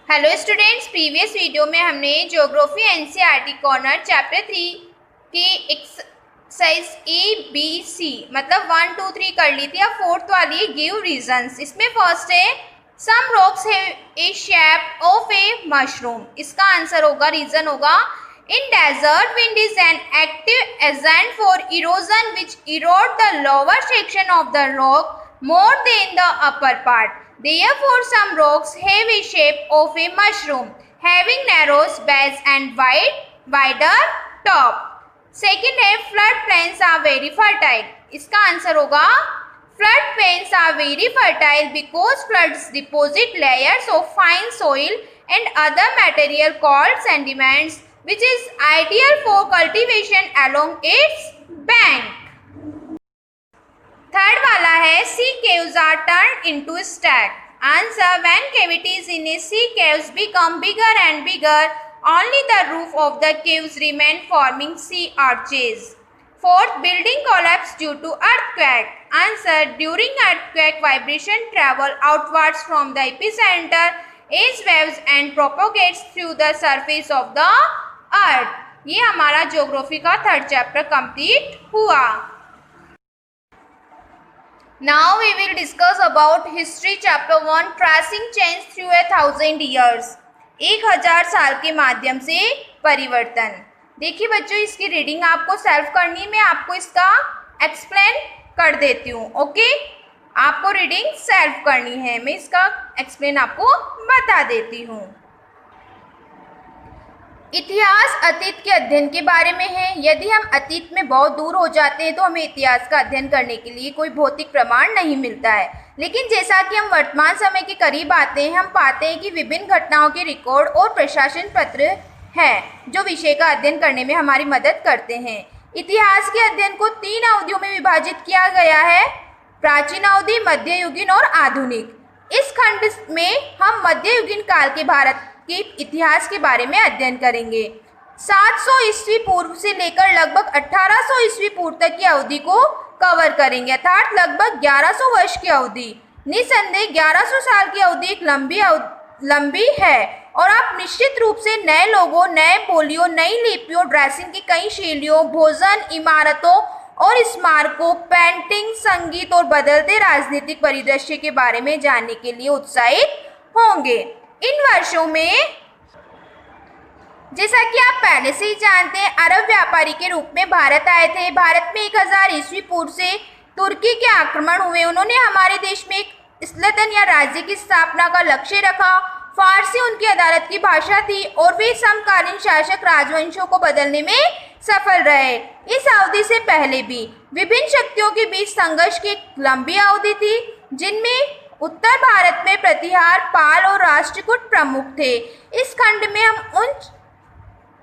Hello students, previous video में हमने geography NCERT corner chapter 3 की एक्सरसाइज ए बी सी मतलब 1 2 3 कर ली थी। अब फोर्थ वाली गिव रीजंस। इसमें फर्स्ट है some rocks have a shape of a mushroom. इसका आंसर होगा, रीजन होगा in desert wind is an active agent for erosion which erode the lower section of the rock more than the upper part. Therefore, some rocks have a shape of a mushroom, having narrow base and wider top. Second है flood plains are very fertile. इसका answer होगा flood plains are very fertile because floods deposit layers of fine soil and other material called sediments, which is ideal for cultivation along its bank. Third वाला है सी caves are turned into stack. Answer: when cavities in a sea caves become bigger and bigger, only the roof of the caves remain, forming sea arches. Fourth, building collapse due to earthquake. Answer: during earthquake, vibration travel outwards from the epicenter as waves and propagates through the surface of the earth. ये हमारा geography का third chapter complete हुआ। Now we will discuss about history chapter 1 tracing change through 1000 years. 1000 साल के माध्यम से परिवर्तन। देखिए बच्चों, इसकी रीडिंग आपको सेल्फ करनी है, मैं आपको इसका एक्सप्लेन कर देती हूँ। ओके, आपको रीडिंग सेल्फ करनी है, मैं इसका एक्सप्लेन आपको बता देती हूँ। इतिहास अतीत के अध्ययन के बारे में है। यदि हम अतीत में बहुत दूर हो जाते हैं तो हमें इतिहास का अध्ययन करने के लिए कोई भौतिक प्रमाण नहीं मिलता है, लेकिन जैसा कि हम वर्तमान समय के करीब आते हैं, हम पाते हैं कि विभिन्न घटनाओं के रिकॉर्ड और प्रशासन पत्र हैं जो विषय का अध्ययन करने में हमारी मदद करते हैं। इतिहास के अध्ययन को 3 अवधियों में विभाजित किया गया है: प्राचीन अवधि, मध्ययुगीन और आधुनिक। इस खंड में हम मध्ययुगीन काल के भारत के इतिहास के बारे में अध्ययन करेंगे। 700 ईस्वी पूर्व से लेकर लगभग 1800 ईस्वी पूर्व तक की अवधि को कवर करेंगे, अर्थात लगभग 1100 वर्ष की अवधि। निसंदेह 1100 साल की अवधि एक लंबी है और आप निश्चित रूप से नए लोगों, नए बोलियों, नई लिपियों, ड्रेसिंग की कई शैलियों, भोजन, इमारतों और स्मारकों, पेंटिंग, संगीत और बदलते राजनीतिक परिदृश्य के बारे में जानने के लिए उत्साहित होंगे। इन वर्षों में, जैसा कि आप पहले से ही जानते हैं, अरब व्यापारी के रूप में भारत आए थे। भारत में 1000 ईस्वी पूर्व से तुर्की के आक्रमण हुए। उन्होंने हमारे देश में एक सल्तनत या राज्य की स्थापना का लक्ष्य रखा। फारसी उनकी अदालत की भाषा थी और वे समकालीन शासक राजवंशों को बदलने में सफल रहे। इस अवधि से पहले भी विभिन्न शक्तियों के बीच संघर्ष की एक लंबी अवधि थी, जिनमें उत्तर भारत में प्रतिहार, पाल और राष्ट्रकूट प्रमुख थे। इस खंड में हम उन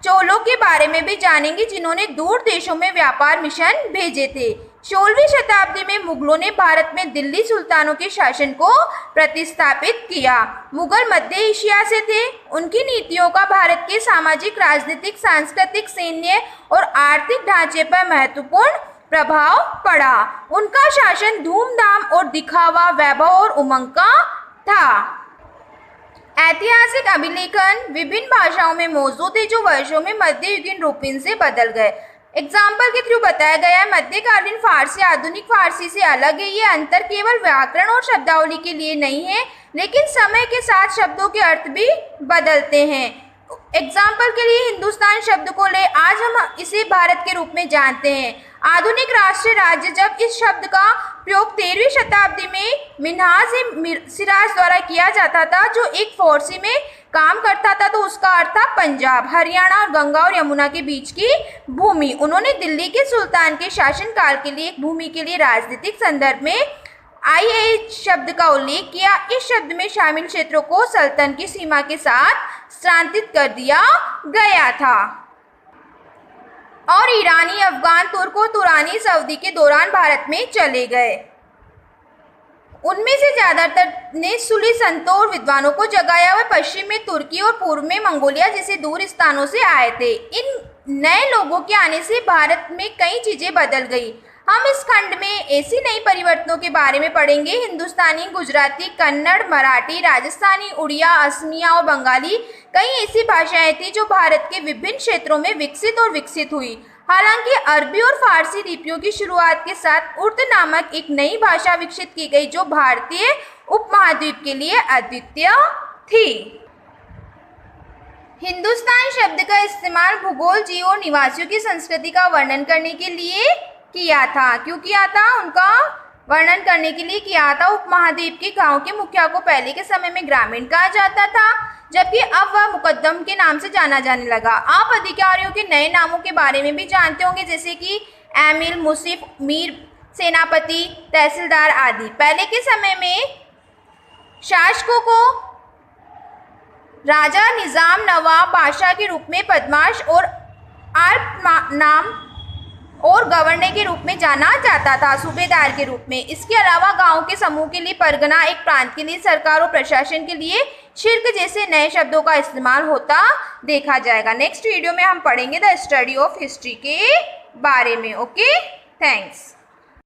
चोलों के बारे में भी जानेंगे जिन्होंने दूर देशों में व्यापार मिशन भेजे थे। 16वीं शताब्दी में मुगलों ने भारत में दिल्ली सुल्तानों के शासन को प्रतिस्थापित किया। मुगल मध्य एशिया से थे। उनकी नीतियों का भारत के सामाजिक, राजनीतिक, सांस्कृतिक, सैन्य और आर्थिक ढांचे पर महत्वपूर्ण प्रभाव पड़ा। उनका शासन धूमधाम और दिखावा, वैभव और उमंग का था। ऐतिहासिक अभिलेखन विभिन्न भाषाओं में मौजूद है जो वर्षों में मध्ययुगीन रूपिन से बदल गए। एग्जाम्पल के थ्रू बताया गया है, मध्यकालीन फारसी आधुनिक फारसी से अलग है। ये अंतर केवल व्याकरण और शब्दावली के लिए नहीं है, लेकिन समय के साथ शब्दों के अर्थ भी बदलते हैं। एग्जाम्पल के लिए हिंदुस्तान शब्द को ले, आज हम इसे भारत के रूप में जानते हैं। आधुनिक राष्ट्र राज्य, जब इस शब्द का प्रयोग 13वीं शताब्दी में मिन्हाज-ए-सिराज द्वारा किया जाता था, जो एक फारसी में काम करता था, तो उसका अर्थ था पंजाब, हरियाणा और गंगा और यमुना के बीच की भूमि। उन्होंने दिल्ली के सुल्तान के शासनकाल के लिए एक भूमि के लिए राजनीतिक संदर्भ में आई शब्द का उल्लेख किया। इस शब्द में शामिल क्षेत्रों को सल्तनत की सीमा के साथ स्थानांतरित कर दिया गया था और ईरानी, अफगान, तुर्क और तुरानी इस अवधि के दौरान भारत में चले गए। उनमें से ज्यादातर ने सुली संतों और विद्वानों को जगाया। वह पश्चिम में तुर्की और पूर्व में मंगोलिया जैसे दूर स्थानों से आए थे। इन नए लोगों के आने से भारत में कई चीजें बदल गई। हम इस खंड में ऐसी नई परिवर्तनों के बारे में पढ़ेंगे। हिंदुस्तानी, गुजराती, कन्नड़, मराठी, राजस्थानी, उड़िया, असमिया और बंगाली कई ऐसी भाषाएं थी जो भारत के विभिन्न क्षेत्रों में विकसित हुई। हालांकि अरबी और फारसी लिपियों की शुरुआत के साथ उर्दू नामक एक नई भाषा विकसित की गई जो भारतीय उपमहाद्वीप के लिए अद्वितीय थी। हिंदुस्तान शब्द का इस्तेमाल भूगोल, जीव और निवासियों की संस्कृति का वर्णन करने के लिए किया था। क्यों किया था? उनका वर्णन करने के लिए किया था। उपमहाद्वीप के गांव के मुखिया को पहले के समय में ग्रामीण कहा जाता था, जबकि अब वह मुकद्दम के नाम से जाना जाने लगा। आप अधिकारियों के नए नामों के बारे में भी जानते होंगे, जैसे कि एमिल, मुसिफ, मीर, सेनापति, तहसीलदार आदि। पहले के समय में शासकों को राजा, निजाम, नवाब, बादशाह के रूप में बदमाश और आर्प नाम और गवर्नर के रूप में जाना जाता था, सूबेदार के रूप में। इसके अलावा गांव के समूह के लिए परगना, एक प्रांत के लिए सरकार और प्रशासन के लिए शिर्क जैसे नए शब्दों का इस्तेमाल होता देखा जाएगा। नेक्स्ट वीडियो में हम पढ़ेंगे द स्टडी ऑफ हिस्ट्री के बारे में। Okay, thanks.